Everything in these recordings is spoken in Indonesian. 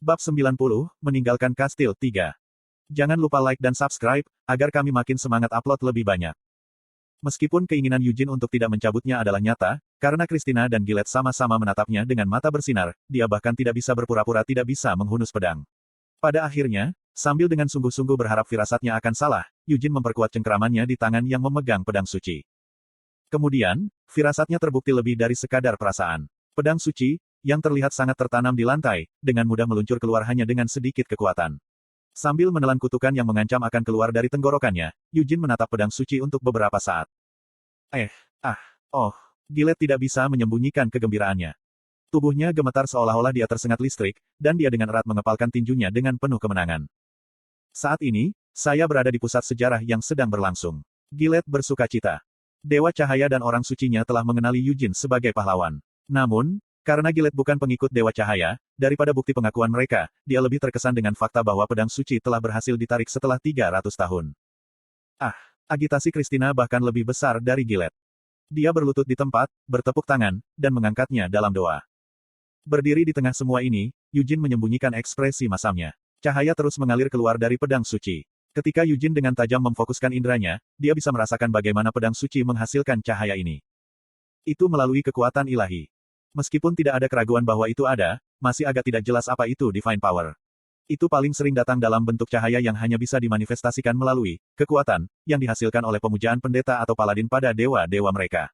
Bab 90, Meninggalkan Kastil 3. Jangan lupa like dan subscribe, agar kami makin semangat upload lebih banyak. Meskipun keinginan Eugene untuk tidak mencabutnya adalah nyata, karena Christina dan Gillette sama-sama menatapnya dengan mata bersinar, dia bahkan tidak bisa berpura-pura tidak bisa menghunus pedang. Pada akhirnya, sambil dengan sungguh-sungguh berharap firasatnya akan salah, Eugene memperkuat cengkeramannya di tangan yang memegang pedang suci. Kemudian, firasatnya terbukti lebih dari sekadar perasaan. Pedang suci, yang terlihat sangat tertanam di lantai, dengan mudah meluncur keluar hanya dengan sedikit kekuatan. Sambil menelan kutukan yang mengancam akan keluar dari tenggorokannya, Eugene menatap pedang suci untuk beberapa saat. Gillette tidak bisa menyembunyikan kegembiraannya. Tubuhnya gemetar seolah-olah dia tersengat listrik, dan dia dengan erat mengepalkan tinjunya dengan penuh kemenangan. Saat ini, saya berada di pusat sejarah yang sedang berlangsung. Gillette bersukacita. Dewa Cahaya dan orang sucinya telah mengenali Eugene sebagai pahlawan. Namun, karena Gillette bukan pengikut Dewa Cahaya, daripada bukti pengakuan mereka, dia lebih terkesan dengan fakta bahwa pedang suci telah berhasil ditarik setelah 300 tahun. Agitasi Christina bahkan lebih besar dari Gillette. Dia berlutut di tempat, bertepuk tangan, dan mengangkatnya dalam doa. Berdiri di tengah semua ini, Eugene menyembunyikan ekspresi masamnya. Cahaya terus mengalir keluar dari pedang suci. Ketika Eugene dengan tajam memfokuskan inderanya, dia bisa merasakan bagaimana pedang suci menghasilkan cahaya ini. Itu melalui kekuatan ilahi. Meskipun tidak ada keraguan bahwa itu ada, masih agak tidak jelas apa itu Divine Power. Itu paling sering datang dalam bentuk cahaya yang hanya bisa dimanifestasikan melalui kekuatan yang dihasilkan oleh pemujaan pendeta atau paladin pada dewa-dewa mereka.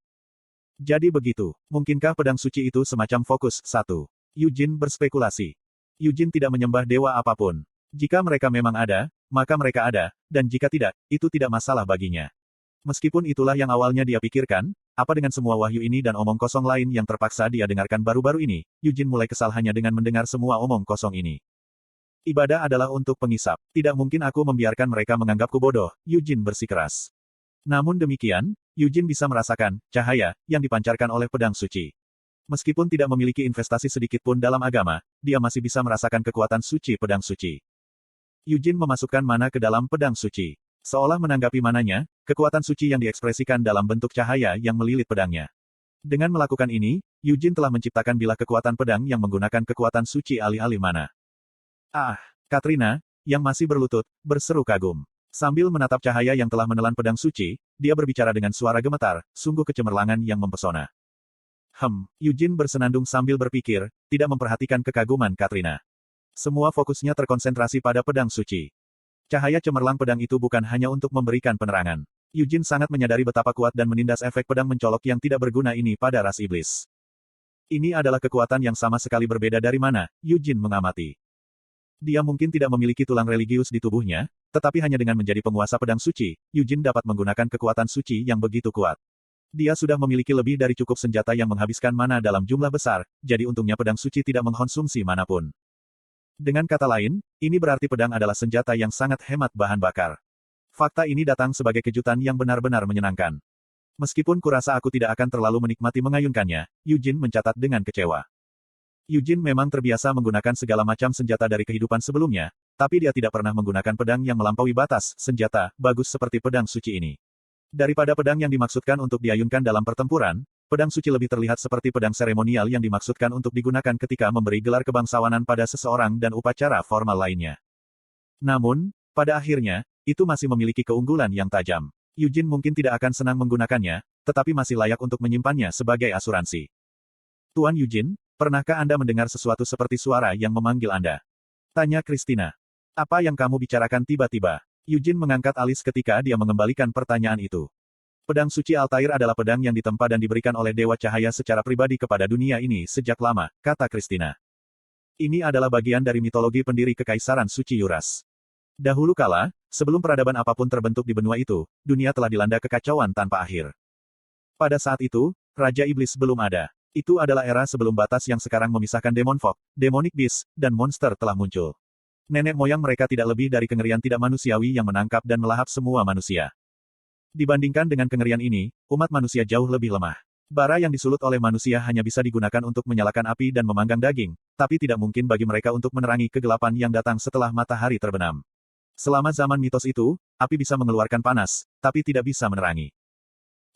Jadi begitu, mungkinkah pedang suci itu semacam fokus 1? Eugene berspekulasi. Eugene tidak menyembah dewa apapun. Jika mereka memang ada, maka mereka ada, dan jika tidak, itu tidak masalah baginya. Meskipun itulah yang awalnya dia pikirkan, apa dengan semua wahyu ini dan omong kosong lain yang terpaksa dia dengarkan baru-baru ini, Eugene mulai kesal hanya dengan mendengar semua omong kosong ini. Ibadah adalah untuk pengisap. Tidak mungkin aku membiarkan mereka menganggapku bodoh, Eugene bersikeras. Namun demikian, Eugene bisa merasakan cahaya yang dipancarkan oleh pedang suci. Meskipun tidak memiliki investasi sedikit pun dalam agama, dia masih bisa merasakan kekuatan suci pedang suci. Eugene memasukkan mana ke dalam pedang suci. Seolah menanggapi mananya, kekuatan suci yang diekspresikan dalam bentuk cahaya yang melilit pedangnya. Dengan melakukan ini, Eugene telah menciptakan bilah kekuatan pedang yang menggunakan kekuatan suci alih-alih mana. Katrina, yang masih berlutut, berseru kagum. Sambil menatap cahaya yang telah menelan pedang suci, dia berbicara dengan suara gemetar, sungguh kecemerlangan yang mempesona. Eugene bersenandung sambil berpikir, tidak memperhatikan kekaguman Katrina. Semua fokusnya terkonsentrasi pada pedang suci. Cahaya cemerlang pedang itu bukan hanya untuk memberikan penerangan. Eugene sangat menyadari betapa kuat dan menindas efek pedang mencolok yang tidak berguna ini pada ras iblis. Ini adalah kekuatan yang sama sekali berbeda dari mana, Eugene mengamati. Dia mungkin tidak memiliki tulang religius di tubuhnya, tetapi hanya dengan menjadi penguasa pedang suci, Eugene dapat menggunakan kekuatan suci yang begitu kuat. Dia sudah memiliki lebih dari cukup senjata yang menghabiskan mana dalam jumlah besar, jadi untungnya pedang suci tidak mengkonsumsi manapun. Dengan kata lain, ini berarti pedang adalah senjata yang sangat hemat bahan bakar. Fakta ini datang sebagai kejutan yang benar-benar menyenangkan. Meskipun kurasa aku tidak akan terlalu menikmati mengayunkannya, Eugene mencatat dengan kecewa. Eugene memang terbiasa menggunakan segala macam senjata dari kehidupan sebelumnya, tapi dia tidak pernah menggunakan pedang yang melampaui batas senjata bagus seperti pedang suci ini. Daripada pedang yang dimaksudkan untuk diayunkan dalam pertempuran, pedang suci lebih terlihat seperti pedang seremonial yang dimaksudkan untuk digunakan ketika memberi gelar kebangsawanan pada seseorang dan upacara formal lainnya. Namun, pada akhirnya, itu masih memiliki keunggulan yang tajam. Eugene mungkin tidak akan senang menggunakannya, tetapi masih layak untuk menyimpannya sebagai asuransi. Tuan Eugene, pernahkah Anda mendengar sesuatu seperti suara yang memanggil Anda? Tanya Christina. Apa yang kamu bicarakan tiba-tiba? Eugene mengangkat alis ketika dia mengembalikan pertanyaan itu. Pedang suci Altair adalah pedang yang ditempa dan diberikan oleh Dewa Cahaya secara pribadi kepada dunia ini sejak lama, kata Christina. Ini adalah bagian dari mitologi pendiri Kekaisaran Suci Yuras. Dahulu kala, sebelum peradaban apapun terbentuk di benua itu, dunia telah dilanda kekacauan tanpa akhir. Pada saat itu, Raja Iblis belum ada. Itu adalah era sebelum batas yang sekarang memisahkan Demon Folk, Demonic Beast, dan monster telah muncul. Nenek moyang mereka tidak lebih dari kengerian tidak manusiawi yang menangkap dan melahap semua manusia. Dibandingkan dengan kengerian ini, umat manusia jauh lebih lemah. Bara yang disulut oleh manusia hanya bisa digunakan untuk menyalakan api dan memanggang daging, tapi tidak mungkin bagi mereka untuk menerangi kegelapan yang datang setelah matahari terbenam. Selama zaman mitos itu, api bisa mengeluarkan panas, tapi tidak bisa menerangi.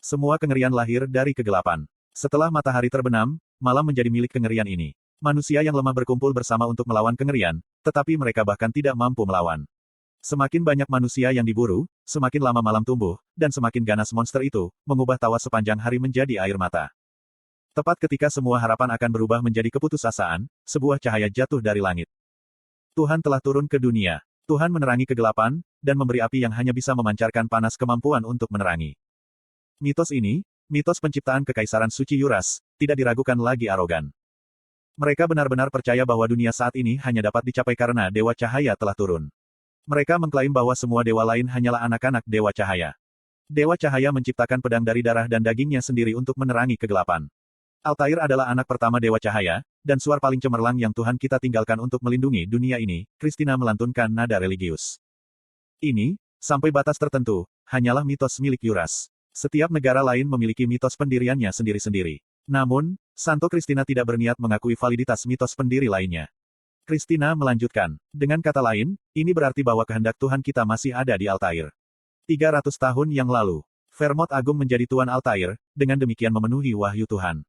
Semua kengerian lahir dari kegelapan. Setelah matahari terbenam, malam menjadi milik kengerian ini. Manusia yang lemah berkumpul bersama untuk melawan kengerian, tetapi mereka bahkan tidak mampu melawan. Semakin banyak manusia yang diburu, semakin lama malam tumbuh, dan semakin ganas monster itu, mengubah tawa sepanjang hari menjadi air mata. Tepat ketika semua harapan akan berubah menjadi keputusasaan, sebuah cahaya jatuh dari langit. Tuhan telah turun ke dunia. Tuhan menerangi kegelapan, dan memberi api yang hanya bisa memancarkan panas kemampuan untuk menerangi. Mitos ini, mitos penciptaan Kekaisaran Suci Yuras, tidak diragukan lagi arogan. Mereka benar-benar percaya bahwa dunia saat ini hanya dapat dicapai karena Dewa Cahaya telah turun. Mereka mengklaim bahwa semua dewa lain hanyalah anak-anak Dewa Cahaya. Dewa Cahaya menciptakan pedang dari darah dan dagingnya sendiri untuk menerangi kegelapan. Altair adalah anak pertama Dewa Cahaya, dan suar paling cemerlang yang Tuhan kita tinggalkan untuk melindungi dunia ini. Christina melantunkan nada religius. Ini, sampai batas tertentu, hanyalah mitos milik Yuras. Setiap negara lain memiliki mitos pendiriannya sendiri-sendiri. Namun, Santo Christina tidak berniat mengakui validitas mitos pendiri lainnya. Christina melanjutkan, dengan kata lain, ini berarti bahwa kehendak Tuhan kita masih ada di Altair. 300 tahun yang lalu, Vermont Agung menjadi Tuan Altair, dengan demikian memenuhi wahyu Tuhan.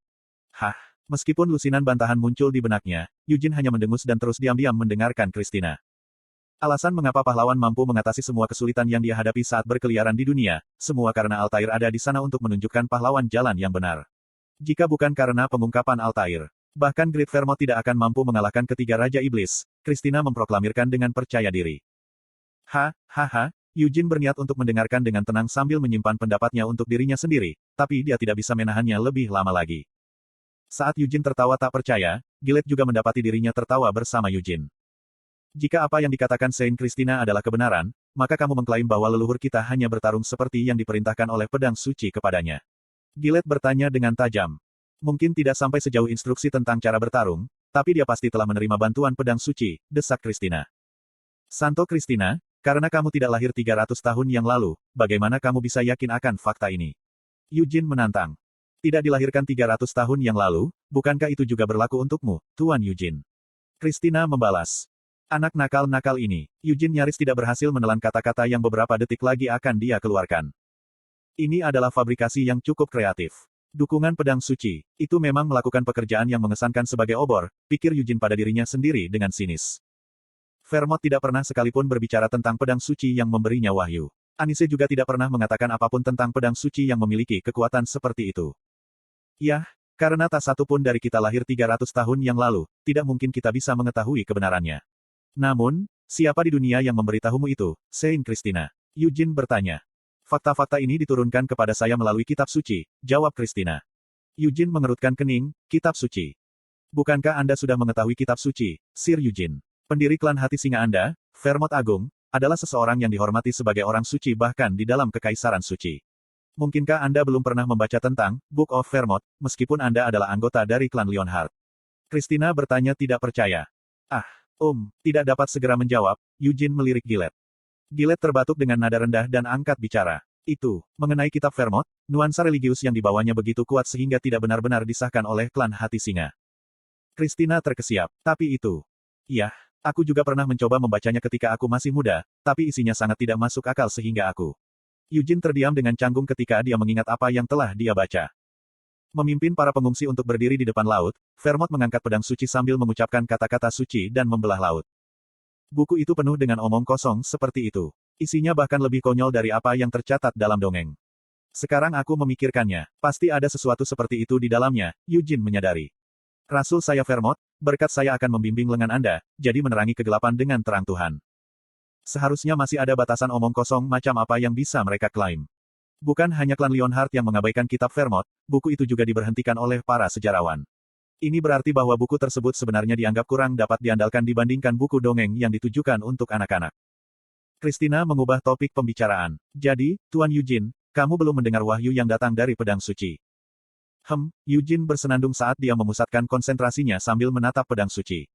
Hah, meskipun lusinan bantahan muncul di benaknya, Eugene hanya mendengus dan terus diam-diam mendengarkan Christina. Alasan mengapa pahlawan mampu mengatasi semua kesulitan yang dia hadapi saat berkeliaran di dunia, semua karena Altair ada di sana untuk menunjukkan pahlawan jalan yang benar. Jika bukan karena pengungkapan Altair, bahkan Great Vermont tidak akan mampu mengalahkan ketiga Raja Iblis, Christina memproklamirkan dengan percaya diri. Eugene berniat untuk mendengarkan dengan tenang sambil menyimpan pendapatnya untuk dirinya sendiri, tapi dia tidak bisa menahannya lebih lama lagi. Saat Eugene tertawa tak percaya, Gillette juga mendapati dirinya tertawa bersama Eugene. Jika apa yang dikatakan Saint Christina adalah kebenaran, maka kamu mengklaim bahwa leluhur kita hanya bertarung seperti yang diperintahkan oleh pedang suci kepadanya. Gillette bertanya dengan tajam. Mungkin tidak sampai sejauh instruksi tentang cara bertarung, tapi dia pasti telah menerima bantuan pedang suci, desak Christina. Santo Christina, karena kamu tidak lahir 300 tahun yang lalu, bagaimana kamu bisa yakin akan fakta ini? Eugene menantang. Tidak dilahirkan 300 tahun yang lalu, bukankah itu juga berlaku untukmu, Tuan Eugene? Christina membalas. Anak nakal-nakal ini, Eugene nyaris tidak berhasil menelan kata-kata yang beberapa detik lagi akan dia keluarkan. Ini adalah fabrikasi yang cukup kreatif. Dukungan pedang suci, itu memang melakukan pekerjaan yang mengesankan sebagai obor, pikir Eugene pada dirinya sendiri dengan sinis. Vermont tidak pernah sekalipun berbicara tentang pedang suci yang memberinya wahyu. Anise juga tidak pernah mengatakan apapun tentang pedang suci yang memiliki kekuatan seperti itu. Yah, karena tak satu pun dari kita lahir 300 tahun yang lalu, tidak mungkin kita bisa mengetahui kebenarannya. Namun, siapa di dunia yang memberitahumu itu, Saint Christina? Eugene bertanya. Fakta-fakta ini diturunkan kepada saya melalui kitab suci, jawab Christina. Eugene mengerutkan kening, kitab suci. Bukankah Anda sudah mengetahui kitab suci, Sir Eugene? Pendiri klan hati singa Anda, Vermont Agung, adalah seseorang yang dihormati sebagai orang suci bahkan di dalam kekaisaran suci. Mungkinkah Anda belum pernah membaca tentang Book of Vermont, meskipun Anda adalah anggota dari klan Leonhardt? Christina bertanya tidak percaya. Tidak dapat segera menjawab, Eugene melirik Gillette. Gillette terbatuk dengan nada rendah dan angkat bicara. Itu, mengenai kitab Vermont, nuansa religius yang dibawanya begitu kuat sehingga tidak benar-benar disahkan oleh klan hati singa. Christina terkesiap, tapi itu. Iya, aku juga pernah mencoba membacanya ketika aku masih muda, tapi isinya sangat tidak masuk akal sehingga aku. Eugene terdiam dengan canggung ketika dia mengingat apa yang telah dia baca. Memimpin para pengungsi untuk berdiri di depan laut, Vermont mengangkat pedang suci sambil mengucapkan kata-kata suci dan membelah laut. Buku itu penuh dengan omong kosong seperti itu. Isinya bahkan lebih konyol dari apa yang tercatat dalam dongeng. Sekarang aku memikirkannya, pasti ada sesuatu seperti itu di dalamnya, Eugene menyadari. Rasul saya Vermont, berkat saya akan membimbing lengan Anda, jadi menerangi kegelapan dengan terang Tuhan. Seharusnya masih ada batasan omong kosong macam apa yang bisa mereka klaim. Bukan hanya klan Leonhardt yang mengabaikan kitab Vermont, buku itu juga diberhentikan oleh para sejarawan. Ini berarti bahwa buku tersebut sebenarnya dianggap kurang dapat diandalkan dibandingkan buku dongeng yang ditujukan untuk anak-anak. Christina mengubah topik pembicaraan. Jadi, Tuan Eugene, kamu belum mendengar wahyu yang datang dari pedang suci. Eugene bersenandung saat dia memusatkan konsentrasinya sambil menatap pedang suci.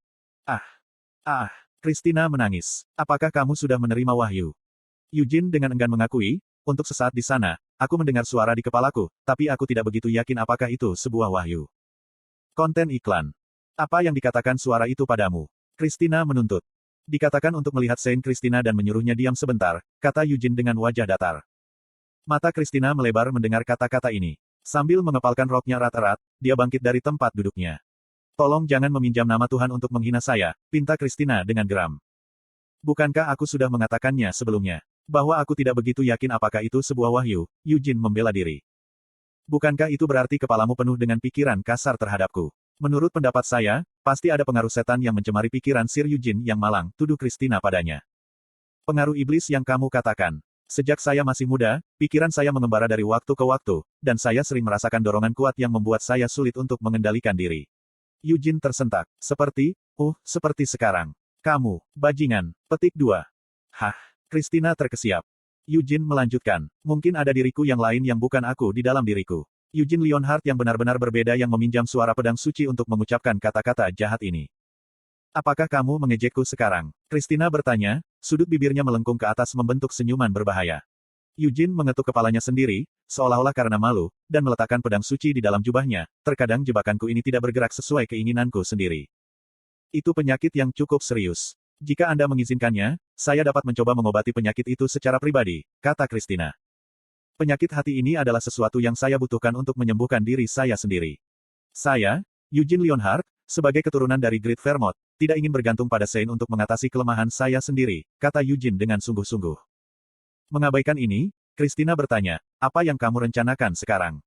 Christina menangis. Apakah kamu sudah menerima wahyu? Eugene dengan enggan mengakui, untuk sesaat di sana, aku mendengar suara di kepalaku, tapi aku tidak begitu yakin apakah itu sebuah wahyu. Konten iklan. Apa yang dikatakan suara itu padamu? Christina menuntut. Dikatakan untuk melihat Saint Christina dan menyuruhnya diam sebentar, kata Eugene dengan wajah datar. Mata Christina melebar mendengar kata-kata ini. Sambil mengepalkan roknya erat-erat, dia bangkit dari tempat duduknya. Tolong jangan meminjam nama Tuhan untuk menghina saya, pinta Christina dengan geram. Bukankah aku sudah mengatakannya sebelumnya? Bahwa aku tidak begitu yakin apakah itu sebuah wahyu, Eugene membela diri. Bukankah itu berarti kepalamu penuh dengan pikiran kasar terhadapku? Menurut pendapat saya, pasti ada pengaruh setan yang mencemari pikiran Sir Eugene yang malang, tuduh Christina padanya. Pengaruh iblis yang kamu katakan. Sejak saya masih muda, pikiran saya mengembara dari waktu ke waktu, dan saya sering merasakan dorongan kuat yang membuat saya sulit untuk mengendalikan diri. Eugene tersentak. Seperti sekarang. Kamu, bajingan. Petik 2. Hah? Christina terkesiap. Eugene melanjutkan. Mungkin ada diriku yang lain yang bukan aku di dalam diriku. Eugene Lionheart yang benar-benar berbeda yang meminjam suara pedang suci untuk mengucapkan kata-kata jahat ini. Apakah kamu mengejekku sekarang? Christina bertanya, sudut bibirnya melengkung ke atas membentuk senyuman berbahaya. Eugene mengetuk kepalanya sendiri, seolah-olah karena malu, dan meletakkan pedang suci di dalam jubahnya. Terkadang jebakanku ini tidak bergerak sesuai keinginanku sendiri. Itu penyakit yang cukup serius. Jika Anda mengizinkannya, saya dapat mencoba mengobati penyakit itu secara pribadi, kata Christina. Penyakit hati ini adalah sesuatu yang saya butuhkan untuk menyembuhkan diri saya sendiri. Saya, Eugene Lionheart, sebagai keturunan dari Great Vermont, tidak ingin bergantung pada Saint untuk mengatasi kelemahan saya sendiri, kata Eugene dengan sungguh-sungguh. Mengabaikan ini, Christina bertanya, apa yang kamu rencanakan sekarang?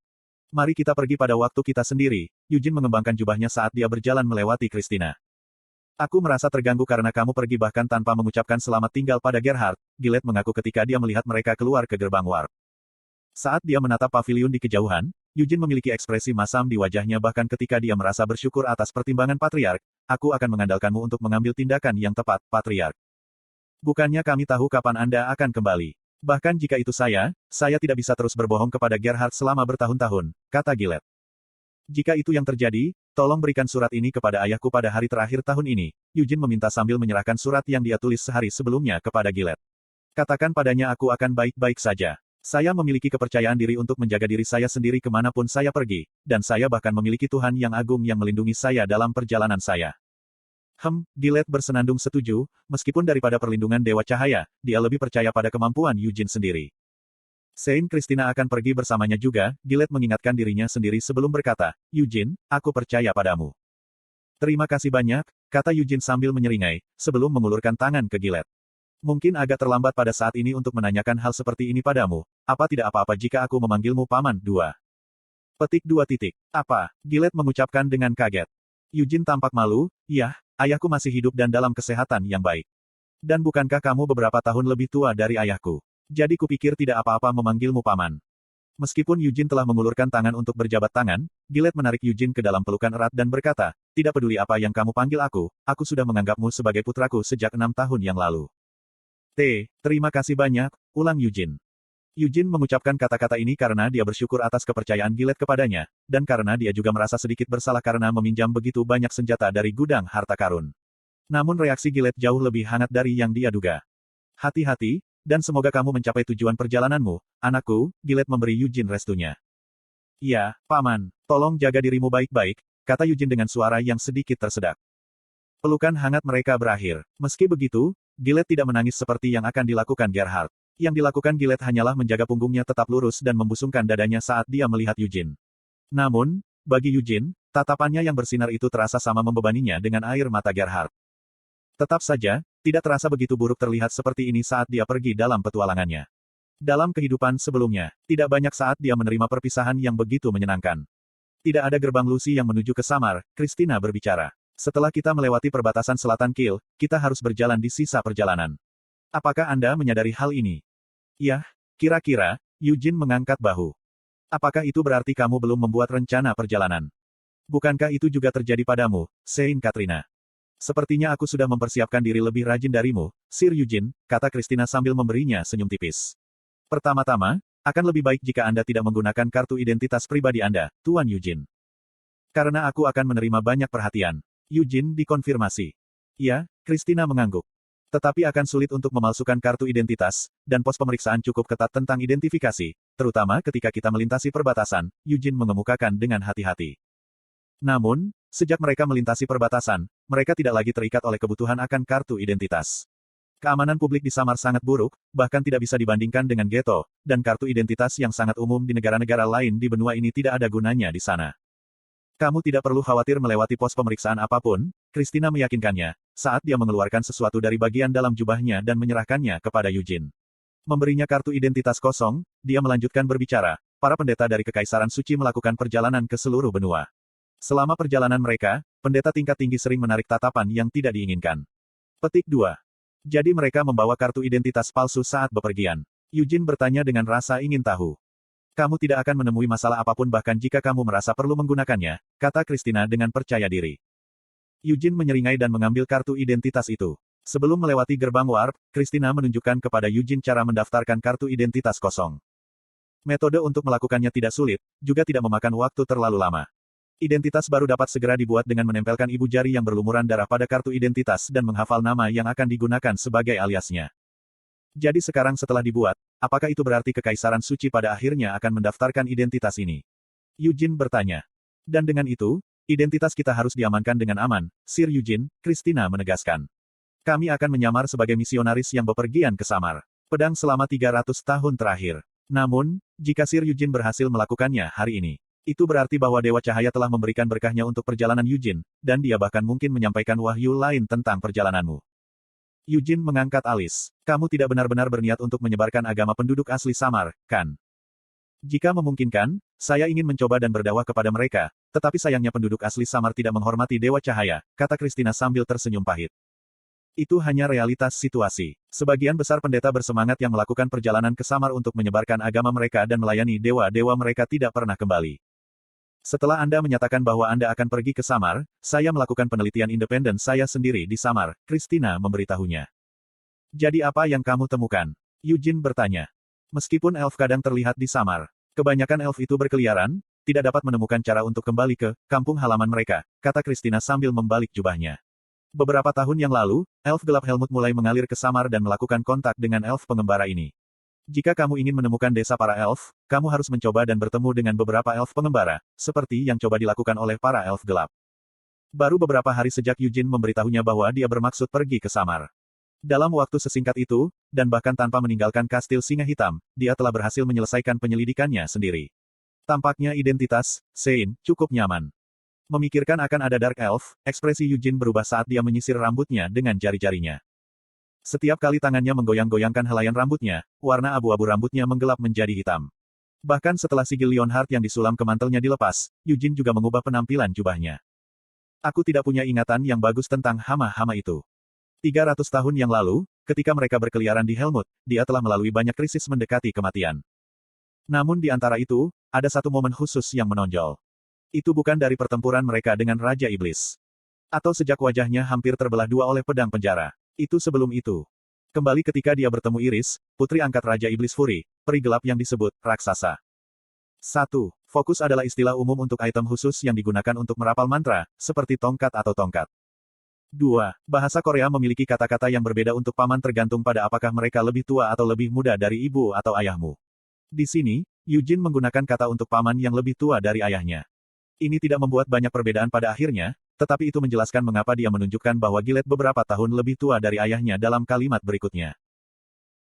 Mari kita pergi pada waktu kita sendiri. Eugene mengembangkan jubahnya saat dia berjalan melewati Christina. Aku merasa terganggu karena kamu pergi bahkan tanpa mengucapkan selamat tinggal pada Gerhard, Gillette mengaku ketika dia melihat mereka keluar ke gerbang warp. Saat dia menatap pavilion di kejauhan, Eugene memiliki ekspresi masam di wajahnya bahkan ketika dia merasa bersyukur atas pertimbangan Patriark, aku akan mengandalkanmu untuk mengambil tindakan yang tepat, Patriark. Bukannya kami tahu kapan Anda akan kembali. Bahkan jika itu saya tidak bisa terus berbohong kepada Gerhard selama bertahun-tahun, kata Gillette. Jika itu yang terjadi, tolong berikan surat ini kepada ayahku pada hari terakhir tahun ini, Eugene meminta sambil menyerahkan surat yang dia tulis sehari sebelumnya kepada Gillette. Katakan padanya aku akan baik-baik saja. Saya memiliki kepercayaan diri untuk menjaga diri saya sendiri kemanapun saya pergi, dan saya bahkan memiliki Tuhan yang agung yang melindungi saya dalam perjalanan saya. Gillette bersenandung setuju, meskipun daripada perlindungan Dewa Cahaya, dia lebih percaya pada kemampuan Eugene sendiri. Saint Christina akan pergi bersamanya juga, Gillette mengingatkan dirinya sendiri sebelum berkata, Eugene, aku percaya padamu. Terima kasih banyak, kata Eugene sambil menyeringai, sebelum mengulurkan tangan ke Gillette. Mungkin agak terlambat pada saat ini untuk menanyakan hal seperti ini padamu, apa tidak apa-apa jika aku memanggilmu Paman 2. Petik 2. Apa? Gillette mengucapkan dengan kaget. Eugene tampak malu, ayahku masih hidup dan dalam kesehatan yang baik. Dan bukankah kamu beberapa tahun lebih tua dari ayahku? Jadi kupikir tidak apa-apa memanggilmu Paman. Meskipun Eugene telah mengulurkan tangan untuk berjabat tangan, Gillette menarik Eugene ke dalam pelukan erat dan berkata, tidak peduli apa yang kamu panggil aku sudah menganggapmu sebagai putraku sejak 6 tahun yang lalu. Terima kasih banyak, ulang Eugene. Eugene mengucapkan kata-kata ini karena dia bersyukur atas kepercayaan Gillette kepadanya, dan karena dia juga merasa sedikit bersalah karena meminjam begitu banyak senjata dari gudang harta karun. Namun reaksi Gillette jauh lebih hangat dari yang dia duga. Hati-hati, dan semoga kamu mencapai tujuan perjalananmu, anakku, Gillette memberi Eugene restunya. Ya, Paman, tolong jaga dirimu baik-baik, kata Eugene dengan suara yang sedikit tersedak. Pelukan hangat mereka berakhir. Meski begitu, Gillette tidak menangis seperti yang akan dilakukan Gerhard. Yang dilakukan Gillette hanyalah menjaga punggungnya tetap lurus dan membusungkan dadanya saat dia melihat Eugene. Namun, bagi Eugene, tatapannya yang bersinar itu terasa sama membebaninya dengan air mata Gerhard. Tetap saja, tidak terasa begitu buruk terlihat seperti ini saat dia pergi dalam petualangannya. Dalam kehidupan sebelumnya, tidak banyak saat dia menerima perpisahan yang begitu menyenangkan. Tidak ada gerbang Lucy yang menuju ke Samar, Christina berbicara. Setelah kita melewati perbatasan selatan Kiel, kita harus berjalan di sisa perjalanan. Apakah Anda menyadari hal ini? Ya, kira-kira, Eugene mengangkat bahu. Apakah itu berarti kamu belum membuat rencana perjalanan? Bukankah itu juga terjadi padamu, Saint Katrina? Sepertinya aku sudah mempersiapkan diri lebih rajin darimu, Sir Eugene, kata Christina sambil memberinya senyum tipis. Pertama-tama, akan lebih baik jika Anda tidak menggunakan kartu identitas pribadi Anda, Tuan Eugene. Karena aku akan menerima banyak perhatian. Eugene dikonfirmasi. Ya, Christina mengangguk. Tetapi akan sulit untuk memalsukan kartu identitas, dan pos pemeriksaan cukup ketat tentang identifikasi, terutama ketika kita melintasi perbatasan, Eugene mengemukakan dengan hati-hati. Namun, sejak mereka melintasi perbatasan, mereka tidak lagi terikat oleh kebutuhan akan kartu identitas. Keamanan publik di Samar sangat buruk, bahkan tidak bisa dibandingkan dengan ghetto, dan kartu identitas yang sangat umum di negara-negara lain di benua ini tidak ada gunanya di sana. Kamu tidak perlu khawatir melewati pos pemeriksaan apapun, Christina meyakinkannya, saat dia mengeluarkan sesuatu dari bagian dalam jubahnya dan menyerahkannya kepada Eugene. Memberinya kartu identitas kosong, dia melanjutkan berbicara, para pendeta dari Kekaisaran Suci melakukan perjalanan ke seluruh benua. Selama perjalanan mereka, pendeta tingkat tinggi sering menarik tatapan yang tidak diinginkan. Petik 2. Jadi mereka membawa kartu identitas palsu saat bepergian. Eugene bertanya dengan rasa ingin tahu. Kamu tidak akan menemui masalah apapun bahkan jika kamu merasa perlu menggunakannya, kata Christina dengan percaya diri. Eugene menyeringai dan mengambil kartu identitas itu. Sebelum melewati gerbang warp, Christina menunjukkan kepada Eugene cara mendaftarkan kartu identitas kosong. Metode untuk melakukannya tidak sulit, juga tidak memakan waktu terlalu lama. Identitas baru dapat segera dibuat dengan menempelkan ibu jari yang berlumuran darah pada kartu identitas dan menghafal nama yang akan digunakan sebagai aliasnya. Jadi sekarang setelah dibuat, apakah itu berarti Kekaisaran Suci pada akhirnya akan mendaftarkan identitas ini? Eugene bertanya. Dan dengan itu, identitas kita harus diamankan dengan aman, Sir Eugene, Christina menegaskan. Kami akan menyamar sebagai misionaris yang bepergian ke Samar. Pedang selama 300 tahun terakhir. Namun, jika Sir Eugene berhasil melakukannya hari ini, itu berarti bahwa Dewa Cahaya telah memberikan berkahnya untuk perjalanan Eugene, dan dia bahkan mungkin menyampaikan wahyu lain tentang perjalananmu. Eugene mengangkat alis. Kamu tidak benar-benar berniat untuk menyebarkan agama penduduk asli Samar, kan? Jika memungkinkan, saya ingin mencoba dan berdakwah kepada mereka, tetapi sayangnya penduduk asli Samar tidak menghormati Dewa Cahaya, kata Christina sambil tersenyum pahit. Itu hanya realitas situasi. Sebagian besar pendeta bersemangat yang melakukan perjalanan ke Samar untuk menyebarkan agama mereka dan melayani dewa-dewa mereka tidak pernah kembali. Setelah Anda menyatakan bahwa Anda akan pergi ke Samar, saya melakukan penelitian independen saya sendiri di Samar, Christina memberitahunya. Jadi apa yang kamu temukan? Eugene bertanya. Meskipun elf kadang terlihat di Samar, kebanyakan elf itu berkeliaran, tidak dapat menemukan cara untuk kembali ke kampung halaman mereka, kata Christina sambil membalik jubahnya. Beberapa tahun yang lalu, elf gelap Helmut mulai mengalir ke Samar dan melakukan kontak dengan elf pengembara ini. Jika kamu ingin menemukan desa para elf, kamu harus mencoba dan bertemu dengan beberapa elf pengembara, seperti yang coba dilakukan oleh para elf gelap. Baru beberapa hari sejak Eugene memberitahunya bahwa dia bermaksud pergi ke Samar. Dalam waktu sesingkat itu, dan bahkan tanpa meninggalkan kastil Singa Hitam, dia telah berhasil menyelesaikan penyelidikannya sendiri. Tampaknya identitas, Sein, cukup nyaman. Memikirkan akan ada Dark Elf, ekspresi Eugene berubah saat dia menyisir rambutnya dengan jari-jarinya. Setiap kali tangannya menggoyang-goyangkan helaian rambutnya, warna abu-abu rambutnya menggelap menjadi hitam. Bahkan setelah sigil Leonhard yang disulam ke mantelnya dilepas, Eugene juga mengubah penampilan jubahnya. Aku tidak punya ingatan yang bagus tentang hama-hama itu. 300 tahun yang lalu, ketika mereka berkeliaran di Helmut, dia telah melalui banyak krisis mendekati kematian. Namun di antara itu, ada satu momen khusus yang menonjol. Itu bukan dari pertempuran mereka dengan Raja Iblis. Atau sejak wajahnya hampir terbelah dua oleh pedang penjara. Itu sebelum itu. Kembali ketika dia bertemu Iris, putri angkat Raja Iblis Fury, peri gelap yang disebut raksasa. 1. Fokus adalah istilah umum untuk item khusus yang digunakan untuk merapal mantra, seperti tongkat atau tongkat. 2. Bahasa Korea memiliki kata-kata yang berbeda untuk paman tergantung pada apakah mereka lebih tua atau lebih muda dari ibu atau ayahmu. Di sini, Eugene menggunakan kata untuk paman yang lebih tua dari ayahnya. Ini tidak membuat banyak perbedaan pada akhirnya, tetapi itu menjelaskan mengapa dia menunjukkan bahwa Gillette beberapa tahun lebih tua dari ayahnya dalam kalimat berikutnya.